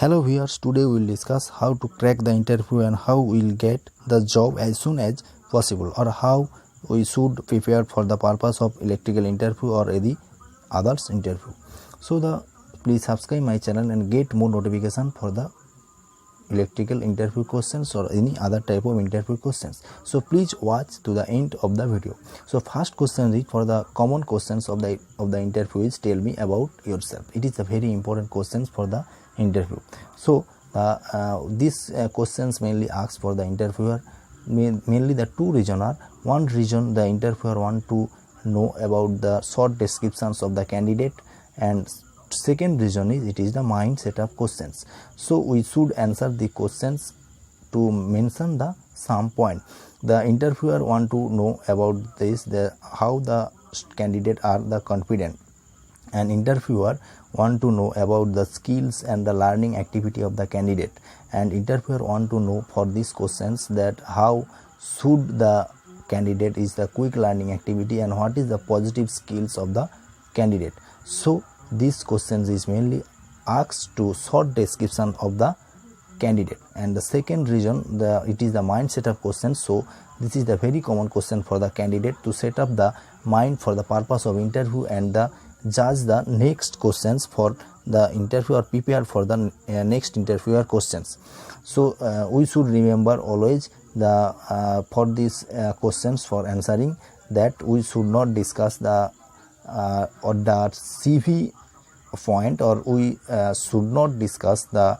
Hello viewers, today we will discuss how to crack the interview and how we will get the job as soon as possible, or how we should prepare for the purpose of electrical interview or any others interview. So please subscribe my channel and get more notification for the electrical interview questions or any other type of interview questions. So please watch to the end of the video. So first question is for the common questions of the interview is tell me about yourself. It is a very important questions for the interview. So these questions mainly asked for the interviewer. Mainly the two reason are: one reason the interviewer want to know about the short descriptions of the candidate, and second reason is it is the mindset of questions. So we should answer the questions to mention the some point. The interviewer want to know about this, how the candidate are the confident, and interviewer want to know about the skills and the learning activity of the candidate, and interviewer want to know for these questions that how should the candidate is the quick learning activity and what is the positive skills of the candidate. So these questions is mainly asked to short description of the candidate. And the second reason, it is the mindset of questions. So this is the very common question for the candidate to set up the mind for the purpose of interview and the judge the next questions for the interview or prepare for the next interviewer questions. So we should remember always the for these questions for answering that we should not discuss the or the CV point, or we should not discuss the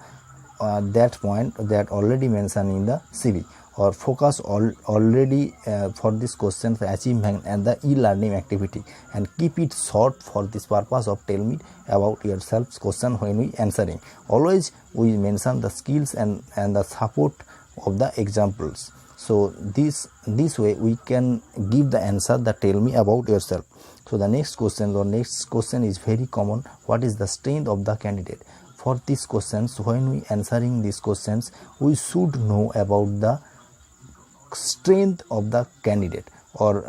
that point that already mentioned in the CV, or focus already for this question the achievement and the e-learning activity, and keep it short for this purpose of tell me about yourself question when we answering. Always we mention the skills and the support of the examples. So this way we can give the answer that tell me about yourself. So the next question is very common: what is the strength of the candidate? For these questions, when we answering these questions, we should know about the strength of the candidate, or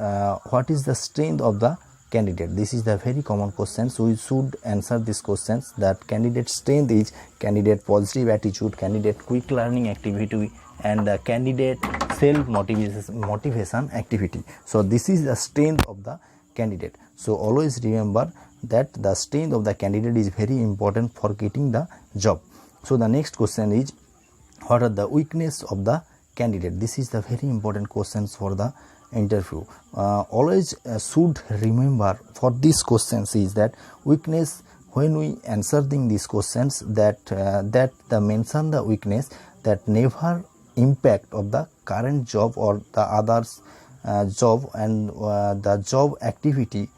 what is the strength of the candidate. This is the very common question. So we should answer these questions that candidate strength is candidate positive attitude, candidate quick learning activity, and the candidate self motivation activity. So this is the strength of the candidate. So always remember that the strength of the candidate is very important for getting the job. So the next question is, what are the weakness of the candidate? This is the very important questions for the interview. Always should remember for these questions is that weakness, when we answering these questions, that the mention the weakness that never impact of the current job or the others job, and the job activity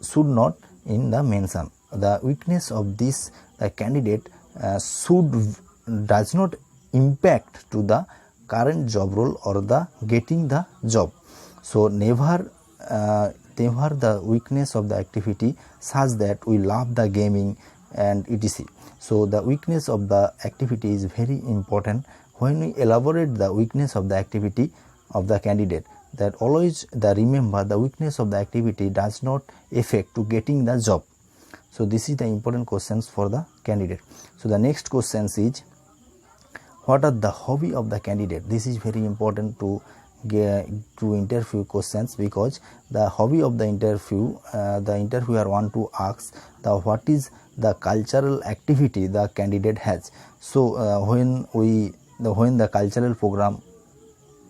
should not in the mention. The weakness of this candidate does not impact to the current job role or the getting the job. So never the weakness of the activity such that we love the gaming and etc. So the weakness of the activity is very important. When we elaborate the weakness of the activity of the candidate, that always remember the weakness of the activity does not affect to getting the job. So this is the important questions for the candidate. So the next questions is, what are the hobby of the candidate? This is very important to interview questions, because the hobby of the interview, the interviewer want to ask what is the cultural activity the candidate has. So when the cultural program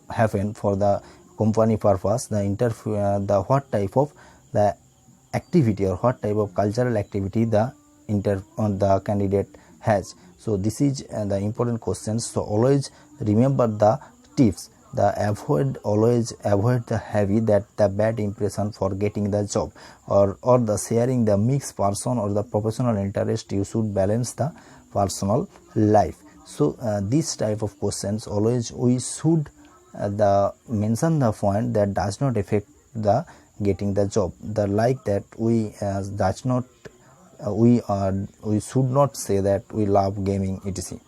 happen for the company purpose, the interview the what type of the activity or what type of cultural activity the candidate has. So this is the important questions. So always remember the tips. Always avoid the heavy the bad impression for getting the job, or the sharing the mixed person or the professional interest. You should balance the personal life. So this type of questions always we should mention the point that does not affect the getting the job. We should not say that we love gaming etc.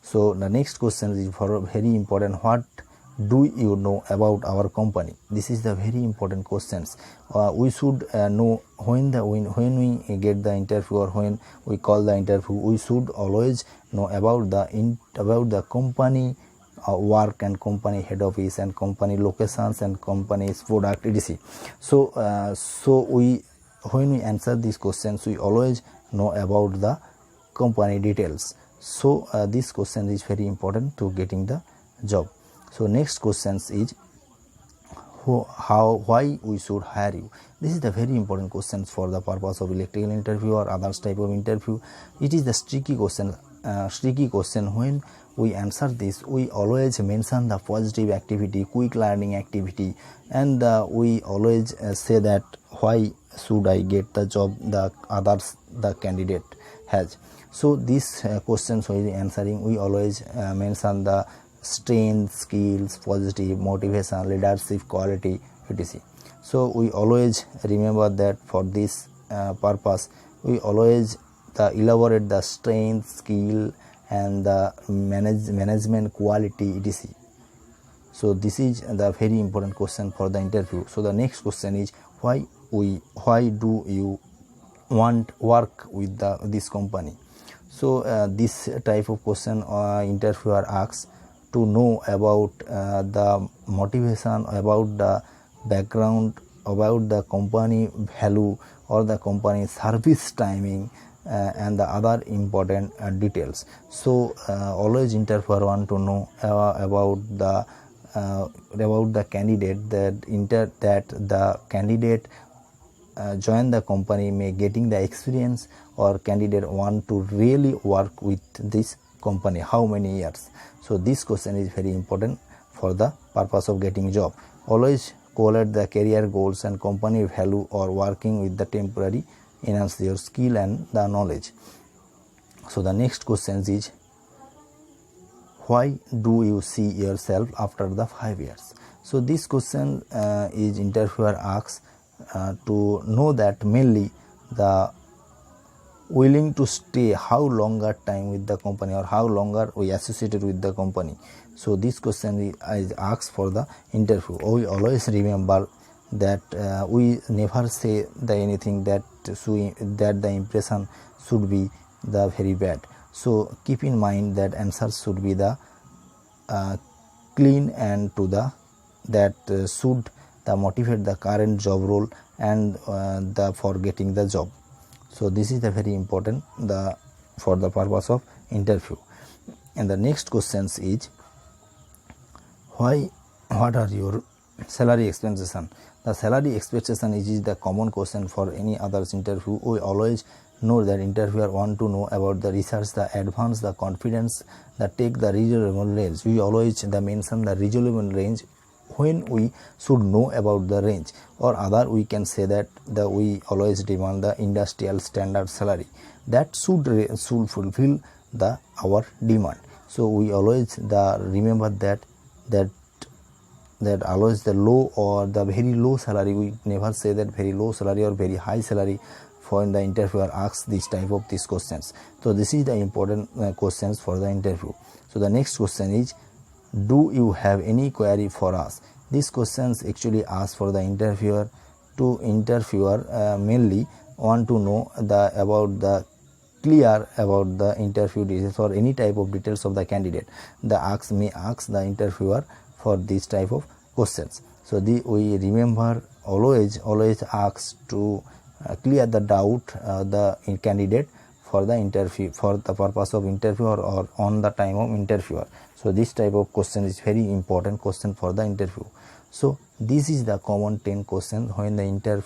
So the next question is for very important: what do you know about our company? This is the very important questions. We should know when we get the interview or when we call the interview. We should always know about the company work and company head office and company locations and company's product etc. So when we answer these questions, we always know about the company details. So this question is very important to getting the job. So next question is why we should hire you. This is the very important question for the purpose of electrical interview or others type of interview. It is the tricky question. When we answer this, we always mention the positive activity, quick learning activity, and we always say that why should I get the job the others the candidate has. So these questions while answering, we always mention the strength, skills, positive, motivation, leadership quality etc. So we always remember that for this purpose we always elaborate the strength, skill and the management quality etc. So this is the very important question for the interview. So the next question is why do you want work with this company. So this type of question interviewer asks to know about the motivation, about the background, about the company value or the company service timing and the other important details. So always interviewer want to know about the candidate that the candidate join the company may getting the experience or candidate want to really work with this company how many years. So this question is very important for the purpose of getting job. Always correlate the career goals and company value or working with the temporary enhance your skill and the knowledge. So the next question is why do you see yourself after the 5 years. So this question is interviewer asks to know that mainly the willing to stay how longer time with the company or how longer we associated with the company. So this question is asked for the interview. We always remember that we never say the anything that the impression should be the very bad. So keep in mind that answers should be the clean and to the that should the motivate the current job role and the for getting the job. So this is the very important for the purpose of interview. And the next questions is what are your salary expectation. The salary expectation is the common question for any others interview. We always know that interviewer want to know about the research, the advance, the confidence, the take the reasonable range. We always mention the reasonable range when we should know about the range, or other we can say that we always demand the industrial standard salary that should fulfill our demand. So we always remember that always the low or the very low salary, we never say that very low salary or very high salary for the interviewer asks this type of these questions. So this is the important questions for the interview. So the next question is do you have any query for us. These questions actually ask for the interviewer mainly want to know about the clear about the interview details or any type of details of the candidate. May ask the interviewer for this type of questions. So we remember always ask to clear the doubt the candidate for the interview, for the purpose of interview or on the time of interviewer. So this type of question is very important question for the interview. So this is the common 10 questions when the interview